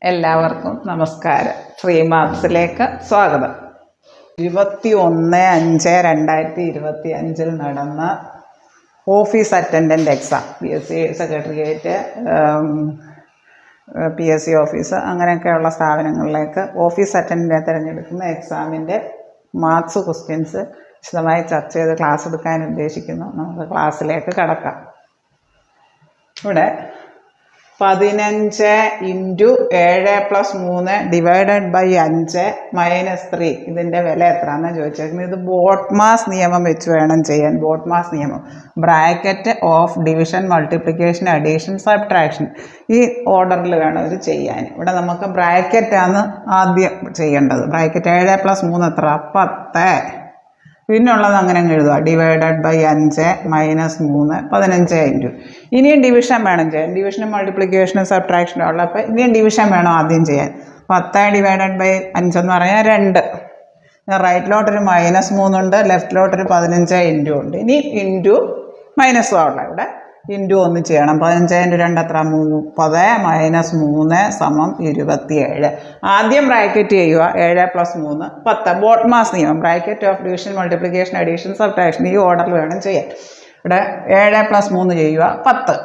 എല്ലാവർക്കും നമസ്കാരം. ഫ്രീ മാത്സിലേക്ക് സ്വാഗതം. 21/5/2025 നടന്ന office attendant exam, PSC secretariat, PSC office, അങ്ങനെയൊക്കെയുള്ള സ്ഥാപനങ്ങളിലേക്ക് ഓഫീസ് അറ്റൻഡൻറ്റിനെ തിരഞ്ഞെടുക്കുന്ന എക്സാമിൻ്റെ മാത്സ് ക്വസ്റ്റ്യൻസ് വിശദമായി ചർച്ച ചെയ്ത് ക്ലാസ് എടുക്കാൻ ഉദ്ദേശിക്കുന്നു. നമുക്ക് ക്ലാസ്സിലേക്ക് കടക്കാം. ഇവിടെ 15 × 7+3 ഡിവൈഡഡ് ബൈ 5 - 3 ഇതിൻ്റെ വില എത്രയാണെന്ന് ചോദിച്ചേക്കുന്നത്. ഇത് ബോട്ട്മാസ് നിയമം വെച്ച് വേണം ചെയ്യാൻ. ബോട്ട്മാസ് നിയമം, bracket of division, multiplication, addition, subtraction, ഈ ഓർഡറിൽ വേണം ഇത് ചെയ്യാൻ. ഇവിടെ നമുക്ക് ബ്രാക്കറ്റാണ് ആദ്യം ചെയ്യേണ്ടത്. ബ്രാക്കറ്റ് 7+3 എത്ര? 10. പിന്നുള്ളത് അങ്ങനെ അങ്ങ് എഴുതുക. ഡിവൈഡഡ് ബൈ 5 - 3 15 ഇനിയും ഡിവിഷൻ വേണം ചെയ്യാൻ. ഡിവിഷനും മൾട്ടിപ്ലിക്കേഷനും സബ്ട്രാക്ഷനും ഉള്ളപ്പോൾ ഇനിയും ഡിവിഷൻ വേണം ആദ്യം ചെയ്യാൻ. 10 ഡിവൈഡഡ് ബൈ 5 എന്ന് പറഞ്ഞാൽ 2. റൈറ്റിലോട്ടൊരു -3 ഉണ്ട്, ലെഫ്റ്റിലോട്ടൊരു 15 ഉണ്ട്. ഇനി ഇൻറ്റു മൈനസും ഉള്ള ഇവിടെ ഇൻറ്റു 1 ചെയ്യണം. 15 × 2 എത്ര? 30 - 3 27. ആദ്യം ബ്രാക്കറ്റ് ചെയ്യുക. 7+3 10. ബോട്ട്മാസ് നിയമം, bracket of division, multiplication, addition, subtraction, ഈ ഓർഡറിൽ വേണം ചെയ്യാൻ. ഇവിടെ 7+3 ചെയ്യുക 10.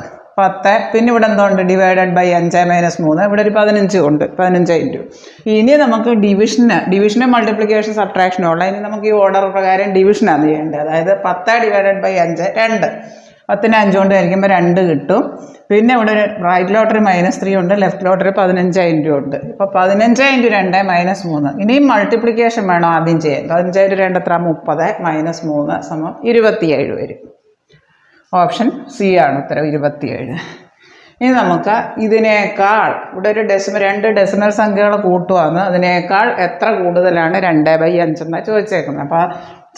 പിന്നെ ഇവിടെ എന്തുണ്ട്? ഡിവൈഡഡ് ബൈ 5 - 3 ഇവിടെ ഒരു 15 ഉണ്ട്. 15 ഇനി നമുക്ക് ഡിവിഷനും മൾട്ടിപ്ലിക്കേഷൻ സബ്ട്രാക്ഷനും ഉള്ള. ഇനി നമുക്ക് ഈ ഓർഡർ പ്രകാരം ഡിവിഷനാണ് ചെയ്യേണ്ടത്. അതായത് 10 ഡിവൈഡഡ് ബൈ 5 2. 10നെ 5 കൊണ്ട് ഹരിക്കുമ്പോൾ 2 കിട്ടും. പിന്നെ ഇവിടെ ഒരു റൈറ്റിലോട്ടൊരു -3 ഉണ്ട്, ലെഫ്റ്റിലോട്ടൊരു 15 ഉണ്ട്. ഇപ്പോൾ 15 × 2 -3. ഇനിയും മൾട്ടിപ്ലിക്കേഷൻ വേണം ആദ്യം ചെയ്യാൻ. 15 × 2 എത്ര? 30 - 3 27 വരും. ഓപ്ഷൻ സി ആണ് ഉത്തരം, 27. ഇനി നമുക്ക് ഇതിനേക്കാൾ, ഇവിടെ ഒരു 2 ഡെസിമൽ സംഖ്യകൾ കൂട്ടുകയാണ്. അതിനേക്കാൾ എത്ര കൂടുതലാണ് 2/5 എന്നാണ് ചോദിച്ചേക്കുന്നത്. അപ്പോൾ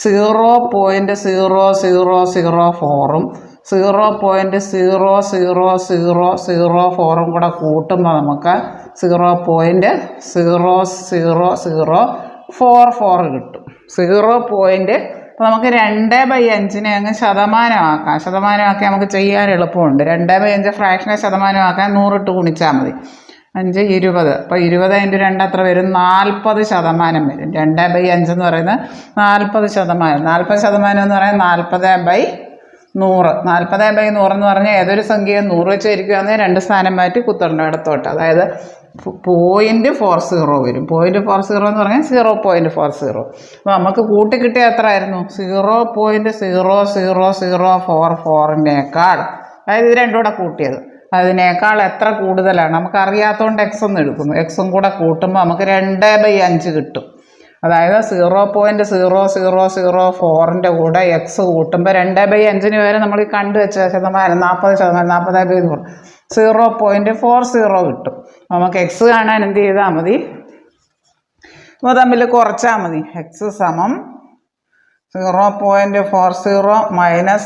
0.0004-ഉം 0.00004 കൂടെ കൂട്ടുമ്പോൾ നമുക്ക് 0.00044 കിട്ടും. അപ്പോൾ നമുക്ക് 2/5 അങ്ങ് ശതമാനമാക്കാം. ശതമാനമാക്കി നമുക്ക് ചെയ്യാൻ എളുപ്പമുണ്ട്. 2/5 ഫ്രാക്ഷനെ ശതമാനമാക്കാൻ 100 ഇട്ട് ഗുണിച്ചാൽ മതി. 5 20. അപ്പോൾ 20 × 2 എത്ര വരും? 40% വരും. 2/5 എന്ന് പറയുന്നത് 40%. 40% എന്ന് പറയുന്നത് 40/100. 40/100 എന്ന് പറഞ്ഞാൽ ഏതൊരു സംഖ്യയും 100 വെച്ച് ഇരിക്കുകയാണെങ്കിൽ 2 സ്ഥാനം മാറ്റി കുത്തണം ഇടത്തോട്ട്. അതായത് 0.40 വരും. 0.40 എന്ന് പറഞ്ഞാൽ 0.40. അപ്പോൾ നമുക്ക് കൂട്ടിക്കിട്ടിയ എത്ര ആയിരുന്നു? 0.00044-നേക്കാൾ, അതായത് ഇത് രണ്ടും കൂടെ കൂട്ടിയത്, അതിനേക്കാൾ എത്ര കൂടുതലാണ്? നമുക്ക് അറിയാത്തതുകൊണ്ട് എക്സ് ഒന്ന് എടുക്കുന്നു. എക്സും കൂടെ കൂട്ടുമ്പോൾ നമുക്ക് 2/5 കിട്ടും. അതായത് 0.0004-ൻ്റെ കൂടെ എക്സ് കൂട്ടുമ്പോൾ 2/5 വരെ നമ്മൾ കണ്ടുവെച്ച ശതമാനം 40%, 40/100, 0.40 കിട്ടും. നമുക്ക് എക്സ് കാണാൻ എന്ത് ചെയ്താൽ മതി? അപ്പോൾ തമ്മിൽ കുറച്ചാൽ മതി. എക്സ് സമം 0.40 -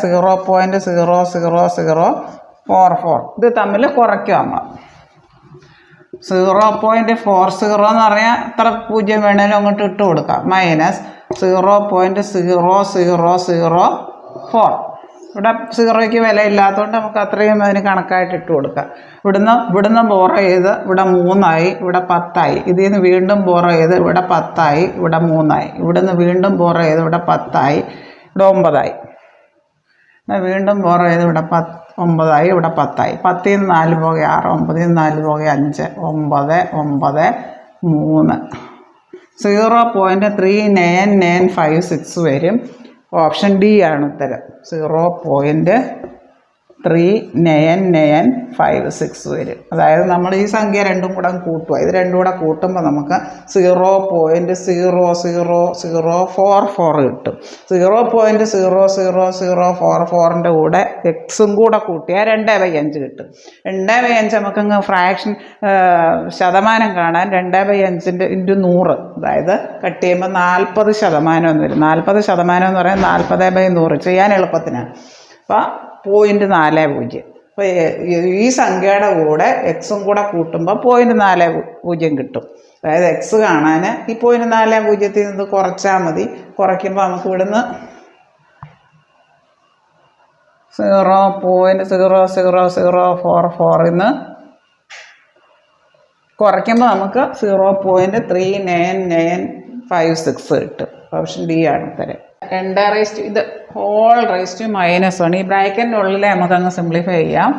0.00044. ഇത് തമ്മിൽ കുറയ്ക്കുക നമ്മൾ. 0.40 എന്ന് പറഞ്ഞാൽ എത്ര 0 വേണേലും അങ്ങോട്ട് ഇട്ട് കൊടുക്കാം. -0.00004. ഇവിടെ 0യ്ക്ക് വില ഇല്ലാത്തതുകൊണ്ട് നമുക്ക് അത്രയും അതിന് കണക്കായിട്ട് ഇട്ട് കൊടുക്കാം. ഇവിടുന്ന് ബോറോ ചെയ്ത് ഇവിടെ 3 ആയി, ഇവിടെ 10 ആയി. ഇതിൽ നിന്ന് വീണ്ടും ബോറോ ചെയ്ത് ഇവിടെ 10 ആയി, ഇവിടെ 3 ആയി. ഇവിടുന്ന് വീണ്ടും ബോറോ ചെയ്ത് ഇവിടെ 10 ആയി, ഇവിടെ 9 ആയി. വീണ്ടും ബോറോ ചെയ്ത് ഇവിടെ 9 ആയി, ഇവിടെ 10 ആയി. 10ൽ നിന്ന് 4 പോകെ 6, 9ൽ നിന്ന് 4 പോകെ 5, 9, 9, 3. 0.3996 വരും. ഓപ്ഷൻ ഡി ആണ് ഉത്തരം. 0.3996 വരും. അതായത് നമ്മൾ ഈ സംഖ്യ രണ്ടും കൂടെ കൂട്ടുക. ഇത് രണ്ടും കൂടെ കൂട്ടുമ്പോൾ നമുക്ക് 0.00044 കിട്ടും. 0.00044-ൻ്റെ കൂടെ എക്സും കൂടെ കൂട്ടിയാൽ 2/5 കിട്ടും. 2/5 നമുക്കങ്ങ് ഫ്രാക്ഷൻ ശതമാനം കാണാൻ 2/5 × 100, അതായത് കട്ട് ചെയ്യുമ്പോൾ 40% എന്ന് വരും. 40% എന്ന് പറയുന്നത് 40/100 ചെയ്യാൻ എളുപ്പത്തിനാണ്. അപ്പോൾ 0.40. അപ്പോൾ ഈ സംഖ്യയുടെ കൂടെ എക്സും കൂടെ കൂട്ടുമ്പോൾ 0.40 കിട്ടും. അതായത് എക്സ് കാണാൻ ഈ 0.40 നിന്ന് കുറച്ചാൽ മതി. കുറയ്ക്കുമ്പോൾ നമുക്ക് ഇവിടുന്ന് 0.00044 കുറയ്ക്കുമ്പോൾ നമുക്ക് 0.3996 കിട്ടും. ഓപ്ഷൻ ഡി ആണ് ഉത്തരം. 2 ഇത് ഹോൾ റൈസ് ടു -1. ഈ ബ്രാക്കറ്റിനുള്ളിൽ നമുക്കങ്ങ് സിംപ്ലിഫൈ ചെയ്യാം.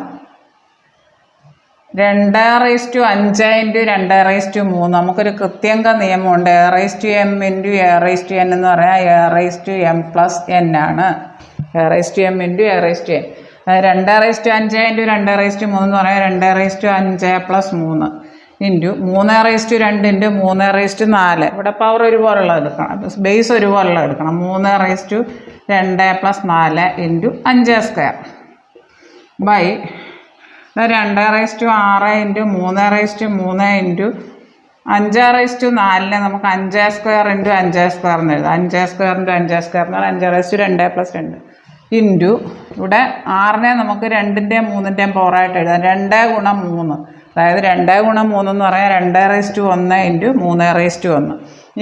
2⁵ × 2⁵3 നമുക്കൊരു കൃത്യങ്ക നിയമമുണ്ട്. A⁻m × A⁻n എന്ന് പറയാം A⁻m + n ആണ്. A⁻m × A⁻n. 2⁵ × 2⁵3 എന്ന് പറയാം 2⁵5+3 ഇൻറ്റു 3⁵2 × 3⁴. ഇവിടെ പവർ ഒരുപോലുള്ള എടുക്കണം, ബേസ് ഒരുപോലുള്ള എടുക്കണം. 3⁵2 + 4 ഇൻറ്റു 5² ബൈ 2⁵6 × 3⁵3 ഇൻറ്റു 5⁴ നമുക്ക് 5² × 5² എന്ന് എഴുതാം. 5² × 5² എന്ന് പറഞ്ഞാൽ 5⁻2 + 2 ഇൻറ്റു ഇവിടെ 6 നമുക്ക് 2ൻ്റെയും 3ൻ്റെയും പവറായിട്ട് എഴുതാം. 2 × 3 അതായത് 2 × 3 എന്ന് പറയാൻ 2⁻1 ഇൻറ്റു 3⁻1.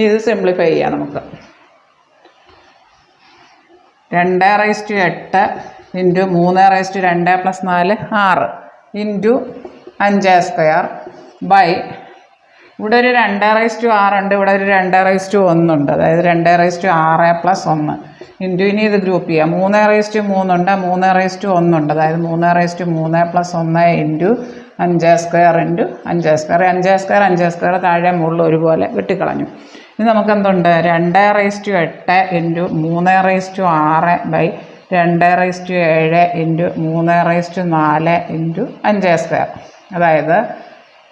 ഇത് സിംപ്ലിഫൈ ചെയ്യാം നമുക്ക്. 2⁸ ഇൻറ്റു 3⁻2 + 4 6 ഇൻറ്റു 5² ബൈ ഇവിടെ ഒരു 2⁻6 ഉണ്ട്, ഇവിടെ ഒരു 2⁻1 ഉണ്ട്, അതായത് 2⁻6 + 1 ഇൻറ്റു ഇനി ഇത് ഗ്രൂപ്പ് ചെയ്യാം. 3⁻3 ഉണ്ട്, 3⁻1 ഉണ്ട്, അതായത് 3⁻3 + 1 ഇൻറ്റു 5² × 5². 5² താഴെ മുകളിൽ ഒരുപോലെ വെട്ടിക്കളഞ്ഞു. ഇനി നമുക്ക് എന്തുണ്ട്? 2⁸ ഇൻറ്റു 3⁻6 ബൈ 2⁻7 ഇൻറ്റു 3⁻4 ഇൻറ്റു 5². അതായത്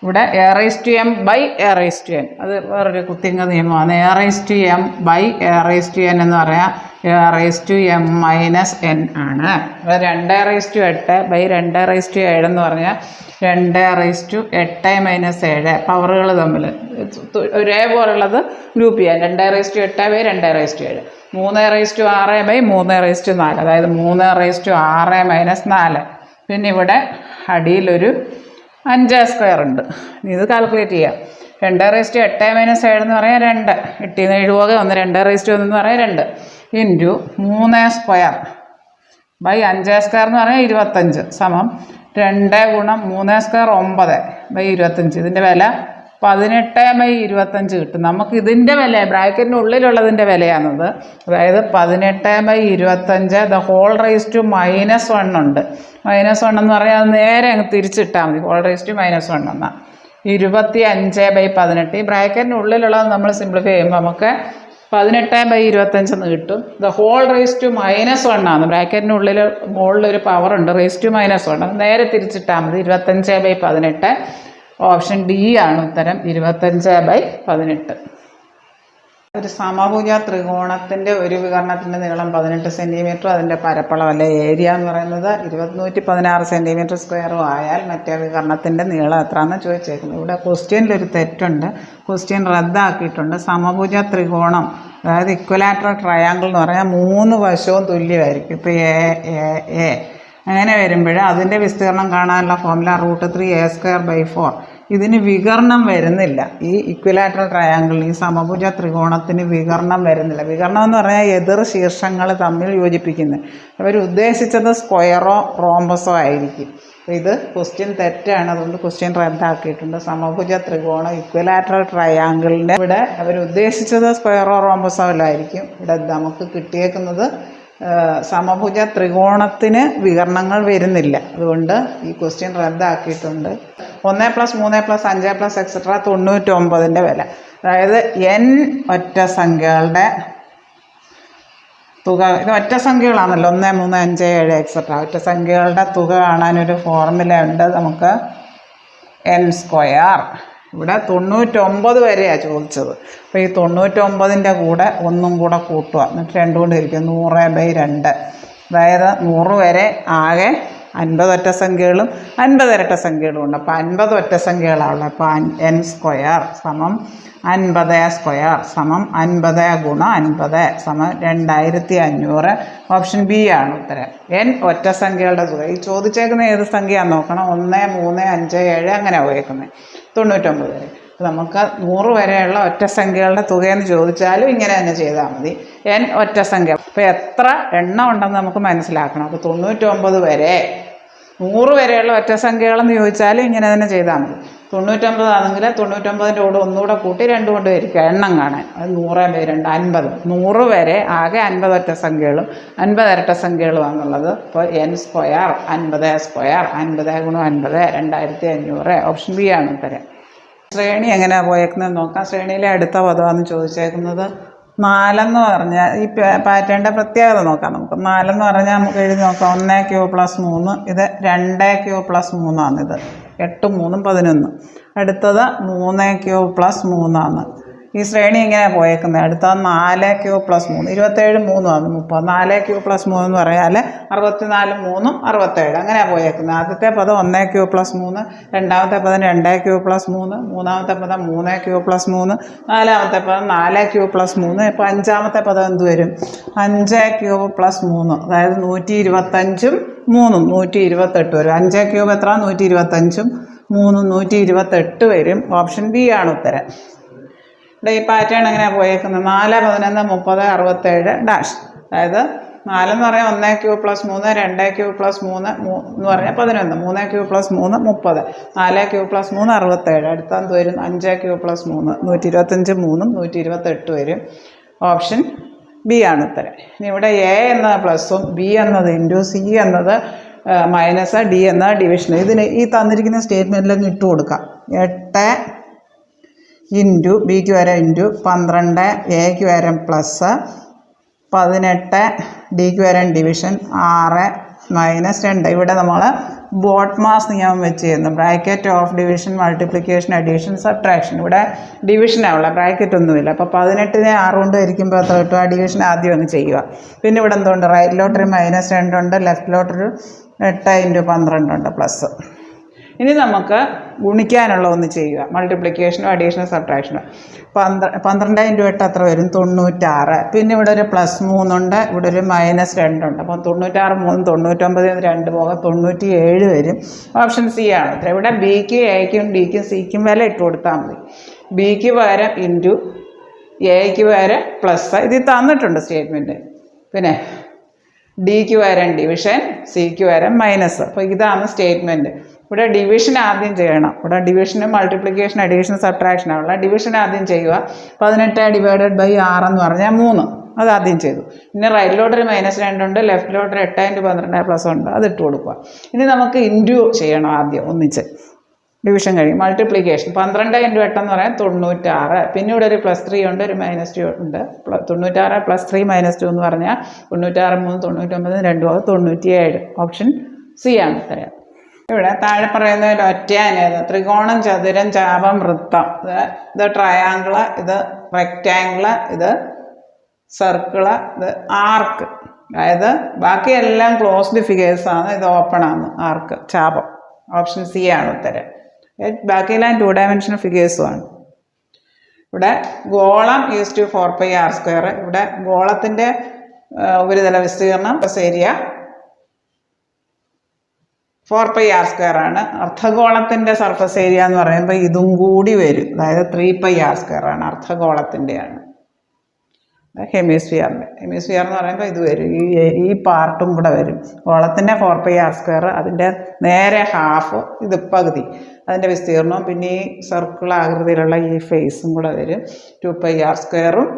ഇവിടെ A⁻m/A⁻n അത് വേറൊരു കുത്തിങ്ക നിയമമാണ്. A⁻m/A⁻n എന്ന് പറയാം A⁻m-n ആണ്. 2⁸/2�7 എന്ന് പറഞ്ഞാൽ 2⁸8 - 7 തമ്മിൽ ഒരേപോലുള്ളത് ഗ്രൂപ്പ് ചെയ്യാം. 2⁸8/2⁸7 3⁻6/3⁻4 അതായത് 3⁻6 - 4. പിന്നെ ഇവിടെ അടിയിലൊരു 5² ഉണ്ട്. ഇത് കാൽക്കുലേറ്റ് ചെയ്യാം. 2⁸8 - 7 എന്ന് പറയാൻ 2 8 7 1 2⁸1 എന്ന് പറയാൻ 2 ഇൻറ്റു 3² ബൈ 5² എന്ന് പറഞ്ഞാൽ 25 സമം 2 × 3² 9/25. ഇതിൻ്റെ വില 18/25 കിട്ടും. നമുക്ക് ഇതിൻ്റെ വില ബ്രാക്കറ്റിനുള്ളിലുള്ളതിൻ്റെ വിലയാണത്. അതായത് 18/25 ദ ഹോൾ റൈസ് ടു -1 ഉണ്ട്. -1 എന്ന് പറഞ്ഞാൽ അത് നേരെ അങ്ങ് തിരിച്ചിട്ടാൽ മതി. ഹോൾ റൈസ് ടു -1 എന്നാൽ 25/18. ഈ ബ്രാക്കറ്റിനുള്ളിലുള്ളത് നമ്മൾ സിംപ്ലിഫൈ ചെയ്യുമ്പോൾ നമുക്ക് 18/25 എന്ന് കിട്ടും. ദ ഹോൾ റൈസ് ടു -1 ആണ്. ബ്രാക്കറ്റിനുള്ളിൽ മുകളിലൊരു പവർ ഉണ്ട്, റൈസ് ടു -1. അത് നേരെ തിരിച്ചിട്ടാൽ മതി. 25/18. ഓപ്ഷൻ ഡി ആണ് ഉത്തരം. 25/18. ഒരു സമഭുജ ത്രികോണത്തിൻ്റെ ഒരു വികരണത്തിൻ്റെ നീളം 18 സെൻറ്റിമീറ്റർ, അതിൻ്റെ പരപ്പളവ് അല്ലെ ഏരിയ എന്ന് പറയുന്നത് 116 സെൻറ്റിമീറ്റർ² ആയാൽ മറ്റേ വികരണത്തിൻ്റെ നീളം എത്രയാണെന്ന് ചോദിച്ചേക്കുന്നത്. ഇവിടെ ക്വസ്റ്റ്യനിലൊരു തെറ്റുണ്ട്, ക്വസ്റ്റ്യൻ റദ്ദാക്കിയിട്ടുണ്ട്. സമഭുജ ത്രികോണം അതായത് ഇക്വലാറ്ററൽ ട്രയാങ്കിൾ എന്ന് പറഞ്ഞാൽ 3 വശവും തുല്യമായിരിക്കും. ഇപ്പോൾ എ അങ്ങനെ വരുമ്പോൾ അതിൻ്റെ വിസ്തീർണം കാണാനുള്ള ഫോർമുല √3a²/4. ഇതിന് വികരണം വരുന്നില്ല. ഈ ഇക്വലാറ്ററൽ ട്രയാങ്കിൾ ഈ സമഭുജ ത്രികോണത്തിന് വികരണം വരുന്നില്ല. വികരണം എന്ന് പറഞ്ഞാൽ എതിർ ശീർഷങ്ങൾ തമ്മിൽ യോജിപ്പിക്കുന്നത്. അവർ ഉദ്ദേശിച്ചത് സ്ക്വയറോ റോംബസോ ആയിരിക്കും. അപ്പോൾ ഇത് ക്വസ്റ്റ്യൻ തെറ്റാണ്, അതുകൊണ്ട് ക്വസ്റ്റ്യൻ റദ്ദാക്കിയിട്ടുണ്ട്. സമഭുജ ത്രികോണം ഇക്വലാറ്ററൽ ട്രയാങ്കിളിൻ്റെ ഇവിടെ അവർ ഉദ്ദേശിച്ചത് സ്ക്വയറോ റോംബസോ അല്ലായിരിക്കും. ഇവിടെ നമുക്ക് കിട്ടിയേക്കുന്നത് സമഭുജ ത്രികോണത്തിന് വികരണങ്ങൾ വരുന്നില്ല, അതുകൊണ്ട് ഈ ക്വസ്റ്റ്യൻ റദ്ദാക്കിയിട്ടുണ്ട്. 1 + 3 + 5 + എക്സെട്ര 99ൻ്റെ വില. അതായത് n ഒറ്റ സംഖ്യകളുടെ തുക, ഇത് ഒറ്റ സംഖ്യകളാണല്ലോ 1 3 5 7 എക്സെട്ര. ഒറ്റ സംഖ്യകളുടെ തുക കാണാനൊരു ഫോർമുല ഉണ്ട് നമുക്ക്, n². ഇവിടെ 99 വരെയാണ് ചോദിച്ചത്. അപ്പോൾ ഈ 99ൻ്റെ കൂടെ 1 കൂടെ കൂട്ടുക, എന്നിട്ട് 2 കൊണ്ട് ഇരിക്കുക. 100/2. അതായത് 100 വരെ ആകെ 50 ഒറ്റ സംഖ്യകളും 50 ഇരട്ട സംഖ്യകളും ഉണ്ട്. അപ്പോൾ 50 ഒറ്റ സംഖ്യകളാണുള്ളത്. അപ്പോൾ n² സമം 50² സമം 50 × 50 സമം 2500. ഓപ്ഷൻ ബി ആണ് ഉത്തരം. n ഒറ്റ സംഖ്യകളുടെ തുക. ഈ ചോദിച്ചേക്കുന്ന ഏത് സംഖ്യയാണെന്ന് നോക്കണം. 1 3 5 7 അങ്ങനെ പോയേക്കുന്നത് 99 വരെ. നമുക്ക് 100 വരെയുള്ള ഒറ്റ സംഖ്യകളുടെ തുകയെന്ന് ചോദിച്ചാലും ഇങ്ങനെ തന്നെ ചെയ്താൽ മതി. n ഒറ്റ സംഖ്യ. അപ്പോൾ എത്ര എണ്ണം ഉണ്ടെന്ന് നമുക്ക് മനസ്സിലാക്കണം. അപ്പോൾ 99 വരെ 100 വരെയുള്ള ഒറ്റ സംഖ്യകളെന്ന് ചോദിച്ചാൽ ഇങ്ങനെ തന്നെ ചെയ്താൽ മതി. 99 ആണെങ്കിൽ 99ൻ്റെ കൂടെ ഒന്നുകൂടെ കൂട്ടി 2 കൊണ്ട് വരിക എണ്ണം കാണാൻ. അത് 100 2 50. 100 വരെ ആകെ 50 ഒറ്റ സംഖ്യകളും 50 ഇരട്ട സംഖ്യകളുമാണുള്ളത്. ഇപ്പോൾ n സ്ക്വയർ 50 സ്ക്വയർ 50 ഗുണം 50 2500. ഓപ്ഷൻ ബി ആണ് ഉത്തരം. ശ്രേണി എങ്ങനെയാണ് പോയേക്കുന്നത് നോക്കാം. ശ്രേണിയിലെ അടുത്ത പദമാണെന്ന് ചോദിച്ചേക്കുന്നത് 4 എന്ന് പറഞ്ഞാൽ ഈ പാറ്റേണിൻ്റെ പ്രത്യേകത നോക്കാം നമുക്ക്. 4 എന്ന് പറഞ്ഞാൽ നമുക്ക് എഴുതി നോക്കാം. 1 + 3 ഇത് 2 + 3 ആണിത്. 8 3 11. അടുത്തത് 3 + 3 ആണ്. ഈ ശ്രേണി ഇങ്ങനെയാണ് പോയേക്കുന്നത്. അടുത്തത് 4 + 3 27 3 ആണ് 30. 4 + 3 എന്ന് പറഞ്ഞാൽ 64 3 67. അങ്ങനെയാണ് പോയേക്കുന്നത്. ആദ്യത്തെ പദം 1 + 3, രണ്ടാമത്തെ പദം 2 + 3, മൂന്നാമത്തെ പദം 3 + 3, നാലാമത്തെ പദം 4 + 3. ഇപ്പോൾ അഞ്ചാമത്തെ പദം എന്ത് വരും? 5 + 3, അതായത് 125ഉം 3ഉം 128 വരും. 5 ക്യൂബ് എത്ര? 125ഉം 3ഉം 128 വരും. ഓപ്ഷൻ ബി ആണ് ഉത്തരം. ഇവിടെ ഈ പാറ്റേൺ എങ്ങനെയാണ് പോയേക്കുന്നത്? 4 11 30 67 ഡാഷ്. അതായത് 4 എന്ന് പറഞ്ഞാൽ 1 + 3, 2 + 3 എന്ന് പറഞ്ഞാൽ 11, 3 + 3 30, 4 + 3 67. അടുത്ത എന്ത് വരും? 5 + 3 125 3ഉം 128 വരും. ഓപ്ഷൻ ബി ആണ് ഉത്തരം. ഇനി ഇവിടെ എ എന്നത് പ്ലസും ബി എന്നത് ഇൻറ്റു സി എന്നത് മൈനസ് ഡി എന്നത് ഡിവിഷൻ. ഇതിന് ഈ തന്നിരിക്കുന്ന സ്റ്റേറ്റ്മെൻറ്റിലൊക്കെ ഇട്ട് കൊടുക്കാം. 8 ഇൻറ്റു ബിക്ക് വരെ ഇൻറ്റു 12 എക്ക് വരെ പ്ലസ് 18 ഡിക്ക് വരെ ഡിവിഷൻ 6 മൈനസ് 2. ഇവിടെ നമ്മൾ ബോട്ട്മാസ് നിയമം വെച്ച് ചെയ്യുന്നു. Bracket of division multiplication addition subtraction. ഇവിടെ ഡിവിഷനാവുള്ള ബ്രാക്കറ്റ് ഒന്നുമില്ല. അപ്പോൾ 18നെ 6 കൊണ്ട് ഹരിക്കുമ്പോൾ എത്ര കിട്ടും? ആ ഡിവിഷൻ ആദ്യം ഒന്ന് ചെയ്യുക. പിന്നെ ഇവിടെ എന്തുണ്ട്? റൈറ്റിലോട്ടൊരു -2 ഉണ്ട്, ലെഫ്റ്റിലോട്ടൊരു 8 ഇൻറ്റു 12 ഉണ്ട് പ്ലസ്. ഇനി നമുക്ക് ഗുണിക്കാനുള്ള ഒന്ന് ചെയ്യുക. മൾട്ടിപ്ലിക്കേഷനോ അഡീഷനോ സബ്ട്രാക്ഷനോ. 12 ഇൻറ്റു 8 എത്ര വരും? 96. പിന്നെ ഇവിടെ ഒരു +3 ഉണ്ട്, ഇവിടെ ഒരു -2 ഉണ്ട്. അപ്പം 96 3 99 2 പോകാം 97 വരും. ഓപ്ഷൻ സി ആണ്. ഇവിടെ ബിക്കും എക്കും ഡിക്കും സിക്കും വില ഇട്ട് കൊടുത്താൽ മതി. ബിക്ക് പകരം ഇൻറ്റു, എക്ക് പകരം പ്ലസ്. ഇത് തന്നിട്ടുണ്ട് സ്റ്റേറ്റ്മെൻറ്റ്. പിന്നെ ഡിക്ക് പകരം ഡിവിഷൻ, സിക്ക് പകരം മൈനസ്. അപ്പോൾ ഇതാണ് സ്റ്റേറ്റ്മെൻറ്റ്. ഇവിടെ ഡിവിഷൻ ആദ്യം ചെയ്യണം. ഇവിടെ ഡിവിഷനും മൾട്ടിപ്ലിക്കേഷൻ അഡീഷൻ സബ്ട്രാക്ഷനാണുള്ള. ഡിവിഷൻ ആദ്യം ചെയ്യുക. 18 ഡിവൈഡഡ് ബൈ 6 എന്ന് പറഞ്ഞാൽ 3. അത് ആദ്യം ചെയ്തു. പിന്നെ റൈറ്റിലോട്ടൊരു -2 ഉണ്ട്, ലെഫ്റ്റിലോട്ടൊരു 8 ഇൻറ്റു 12 പ്ലസ് ഉണ്ട്. അത് ഇട്ട് കൊടുക്കുക. ഇനി നമുക്ക് ഇൻറ്റു ചെയ്യണം ആദ്യം ഒന്നിച്ച്. ഡിവിഷൻ കഴിയും. മൾട്ടിപ്ലിക്കേഷൻ 12 ഇൻറ്റു 8 എന്ന് പറയാൻ 96. പിന്നെ ഇവിടെ ഒരു +3 ഉണ്ട്, ഒരു -2 ഉണ്ട്. 96 + 3 -2 എന്ന് പറഞ്ഞാൽ 96 3 99 2 97. ഓപ്ഷൻ സി ആണ് ഉത്തരം. ഇവിടെ താഴെ പറയുന്നതിൽ ഒറ്റയാനേത്? ത്രികോണം, ചതുരം, ചാപം, വൃത്തം. ഇത് ട്രയാങ്കിള്, ഇത് റെക്റ്റാങ്കിള്, ഇത് സർക്കിള്, ഇത് ആർക്ക്. അതായത് ബാക്കിയെല്ലാം ക്ലോസ്ഡ് ഫിഗേഴ്സാണ്, ഇത് ഓപ്പൺ ആണ്. ആർക്ക്, ചാപം. ഓപ്ഷൻ സി ആണ് ഉത്തരം. ബാക്കിയെല്ലാം 2 ഡയമെൻഷണൽ ഫിഗേഴ്സുമാണ്. ഇവിടെ ഗോളം = 4πr². ഇവിടെ ഗോളത്തിൻ്റെ ഉപരിതല വിസ്തീർണം ഏരിയ 4πr² ആണ്. അർദ്ധഗോളത്തിൻ്റെ സർഫസ് ഏരിയ എന്ന് പറയുമ്പോൾ ഇതും കൂടി വരും. അതായത് 3πr² ആണ്. അർദ്ധഗോളത്തിൻ്റെയാണ്. ഹെമിസ്ഫിയറിൻ്റെ എന്ന് പറയുമ്പോൾ ഇത് വരും. ഈ പാർട്ടും കൂടെ വരും. ഗോളത്തിൻ്റെ 4πr², അതിൻ്റെ നേരെ ഹാഫ്, ഇത് പകുതി. അതിൻ്റെ വിസ്തീർണവും പിന്നെ ഈ സർക്കിൾ ആകൃതിയിലുള്ള ഈ ഫേസും കൂടെ വരും. 2πr²ഉം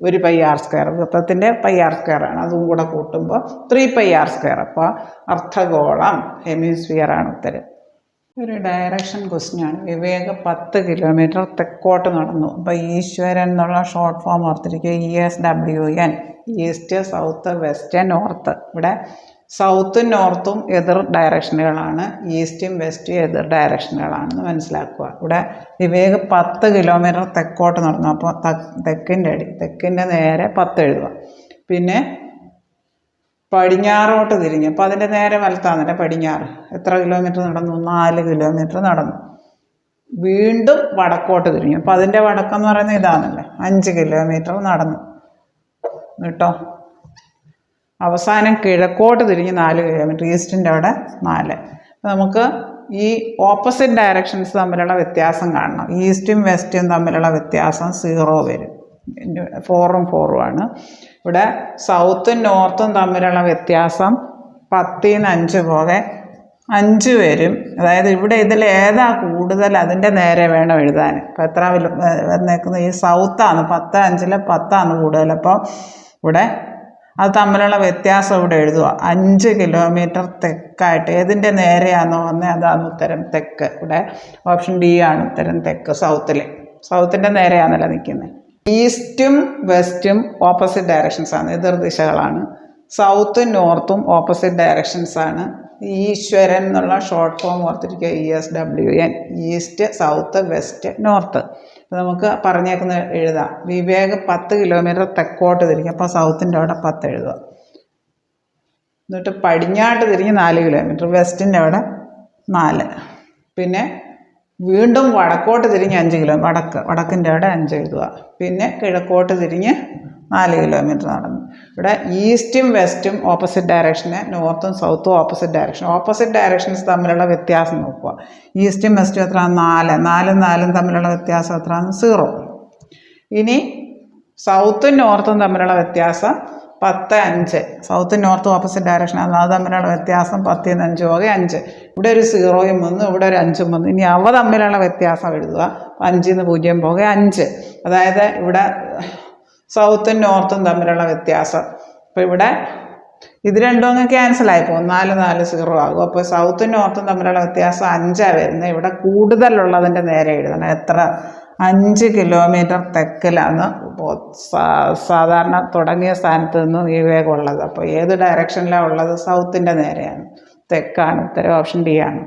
1πr². വൃത്തത്തിൻ്റെ πr² ആണ്. അതും കൂടെ കൂട്ടുമ്പോൾ 3πr². അപ്പോൾ അർദ്ധഗോളം ഹെമിസ്ഫിയർ ആണ് ഉത്തരം. ഒരു ഡയറക്ഷൻ ക്വസ്റ്റ്യനാണ്. വിവേക് 10 കിലോമീറ്റർ തെക്കോട്ട് നടന്നു. അപ്പോൾ ഈശ്വരൻ എന്നുള്ള ഷോർട്ട് ഫോം ഓർത്തിരിക്കുക. ESWN, east, south, west, north. ഇവിടെ സൗത്തും നോർത്തും എതിർ ഡയറക്ഷനുകളാണ്, ഈസ്റ്റും വെസ്റ്റും എതിർ ഡയറക്ഷനുകളാണെന്ന് മനസ്സിലാക്കുക. ഇവിടെ വിവേക് 10 കിലോമീറ്റർ തെക്കോട്ട് നടന്നു. അപ്പോൾ തെക്കിൻ്റെ നേരെ 10 എഴുതുക. പിന്നെ പടിഞ്ഞാറോട്ട് തിരിഞ്ഞു. അപ്പോൾ അതിൻ്റെ നേരെ വലത്താന്നല്ലേ പടിഞ്ഞാറ്. എത്ര കിലോമീറ്റർ നടന്നു? 4 കിലോമീറ്റർ നടന്നു. വീണ്ടും വടക്കോട്ട് തിരിഞ്ഞു. അപ്പോൾ അതിൻ്റെ വടക്കെന്ന് പറയുന്നത് ഇതാണല്ലേ, 5 കിലോമീറ്റർ നടന്നു കേട്ടോ. അവസാനം കിഴക്കോട്ട് തിരിഞ്ഞ് 4 കിലോമീറ്റർ, ഈസ്റ്റിൻ്റെ അവിടെ 4. നമുക്ക് ഈ ഓപ്പോസിറ്റ് ഡയറക്ഷൻസ് തമ്മിലുള്ള വ്യത്യാസം കാണണം. ഈസ്റ്റും വെസ്റ്റും തമ്മിലുള്ള വ്യത്യാസം 0 വരും. 4ഉം 4ഉം ആണ്. ഇവിടെ സൗത്തും നോർത്തും തമ്മിലുള്ള വ്യത്യാസം 10-5 പോകെ 5 പേരും, അതായത് ഇവിടെ ഇതിൽ ഏതാ കൂടുതൽ അതിൻ്റെ നേരെ വേണം എഴുതാൻ. ഇപ്പോൾ എത്ര വന്നേക്കുന്നത് ഈ സൗത്താണ്, 10, 5-ൽ 10 കൂടുതൽ. അപ്പോൾ ഇവിടെ അത് തമ്മിലുള്ള വ്യത്യാസം ഇവിടെ എഴുതുക. 5 കിലോമീറ്റർ തെക്കായിട്ട് ഏതിൻ്റെ നേരെയാണെന്നോ വന്നത് അതാണ് ഉത്തരം, തെക്ക്. ഇവിടെ ഓപ്ഷൻ ഡി ആണ് ഉത്തരം, തെക്ക്. സൗത്തിൻ്റെ നേരെയാണല്ലോ നിൽക്കുന്നത്. ഈസ്റ്റും വെസ്റ്റും ഓപ്പോസിറ്റ് ഡയറക്ഷൻസ് ആണ്, എതിർദിശകളാണ്. സൗത്തും നോർത്തും ഓപ്പോസിറ്റ് ഡയറക്ഷൻസ് ആണ്. ഈശ്വരൻ എന്നുള്ള ഷോർട്ട് ഫോം ഓർത്തിരിക്കുക, ESWN. East, south, west, north. നമുക്ക് പറഞ്ഞേക്കുന്ന എഴുതാം. വിവേക് 10 കിലോമീറ്റർ തെക്കോട്ട് തിരിഞ്ഞ്, അപ്പോൾ സൗത്തിൻ്റെ അവിടെ 10 എഴുതുക. എന്നിട്ട് പടിഞ്ഞാട്ട് തിരിഞ്ഞ് 4 കിലോമീറ്റർ, വെസ്റ്റിൻ്റെ അവിടെ 4. പിന്നെ വീണ്ടും വടക്കോട്ട് തിരിഞ്ഞ് 5 കിലോമീറ്റർ, വടക്കിൻ്റെ അവിടെ 5 എഴുതുക. പിന്നെ കിഴക്കോട്ട് തിരിഞ്ഞ് 4 കിലോമീറ്റർ നടന്നു. ഇവിടെ ഈസ്റ്റും വെസ്റ്റും ഓപ്പോസിറ്റ് ഡയറക്ഷന്, നോർത്തും സൗത്തും ഓപ്പോസിറ്റ് ഡയറക്ഷൻ. ഓപ്പോസിറ്റ് ഡയറക്ഷൻസ് തമ്മിലുള്ള വ്യത്യാസം നോക്കുക. ഈസ്റ്റും വെസ്റ്റും എത്ര? 4. 4ഉം 4ഉം തമ്മിലുള്ള വ്യത്യാസം എത്രയാണ്? 0. ഇനി സൗത്തും നോർത്തും തമ്മിലുള്ള വ്യത്യാസം 10, 5. സൗത്തും നോർത്തും ഓപ്പോസിറ്റ് ഡയറക്ഷനാണ്, അത് തമ്മിലുള്ള വ്യത്യാസം 10 ന്ന് 5 പോകെ 5. ഇവിടെ ഒരു 0യും വന്നു, ഇവിടെ ഒരു 5ഉം വന്നു. ഇനി അവ തമ്മിലുള്ള വ്യത്യാസം എഴുതുക. 5 ന്ന് 0 പോകെ 5. അതായത് ഇവിടെ സൗത്തും നോർത്തും തമ്മിലുള്ള വ്യത്യാസം. അപ്പോൾ ഇവിടെ ഇത് രണ്ടും അങ്ങ് ക്യാൻസലായി പോകും, 4, 4, 0 ആകും. അപ്പോൾ സൗത്തും നോർത്തും തമ്മിലുള്ള വ്യത്യാസം 5 വരുന്നത്. ഇവിടെ കൂടുതലുള്ളതിൻ്റെ നേരെ എഴുതണം. എത്ര? 5 കിലോമീറ്റർ തെക്കിലാണ് സാധാരണ തുടങ്ങിയ സ്ഥാനത്ത് നിന്നും വിവേകമുള്ളത്. അപ്പോൾ ഏത് ഡയറക്ഷനിലാണ് ഉള്ളത്? സൗത്തിൻ്റെ നേരെയാണ്, തെക്കാണ്. ഉത്തരം ഓപ്ഷൻ ഡി ആണ്.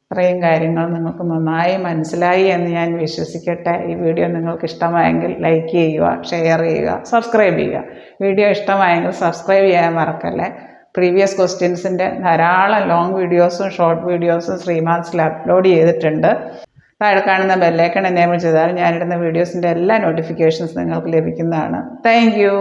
ഇത്രയും കാര്യങ്ങൾ നിങ്ങൾക്ക് നന്നായി മനസ്സിലായി എന്ന് ഞാൻ വിശ്വസിക്കട്ടെ. ഈ വീഡിയോ നിങ്ങൾക്ക് ഇഷ്ടമായെങ്കിൽ ലൈക്ക് ചെയ്യുക, ഷെയർ ചെയ്യുക, സബ്സ്ക്രൈബ് ചെയ്യുക. വീഡിയോ ഇഷ്ടമായെങ്കിൽ സബ്സ്ക്രൈബ് ചെയ്യാൻ മറക്കല്ലേ. പ്രീവിയസ് ക്വസ്റ്റ്യൻസിൻ്റെ ധാരാളം ലോങ് വീഡിയോസും ഷോർട്ട് വീഡിയോസും ശ്രീമാത്സിൽ അപ്ലോഡ് ചെയ്തിട്ടുണ്ട്. താഴെ കാണുന്ന ബെല്ലൈക്കൺ എനേബിൾ ചെയ്താൽ ഞാനിടുന്ന വീഡിയോസിൻ്റെ എല്ലാ നോട്ടിഫിക്കേഷൻസ് നിങ്ങൾക്ക് ലഭിക്കുന്നതാണ്. Thank you.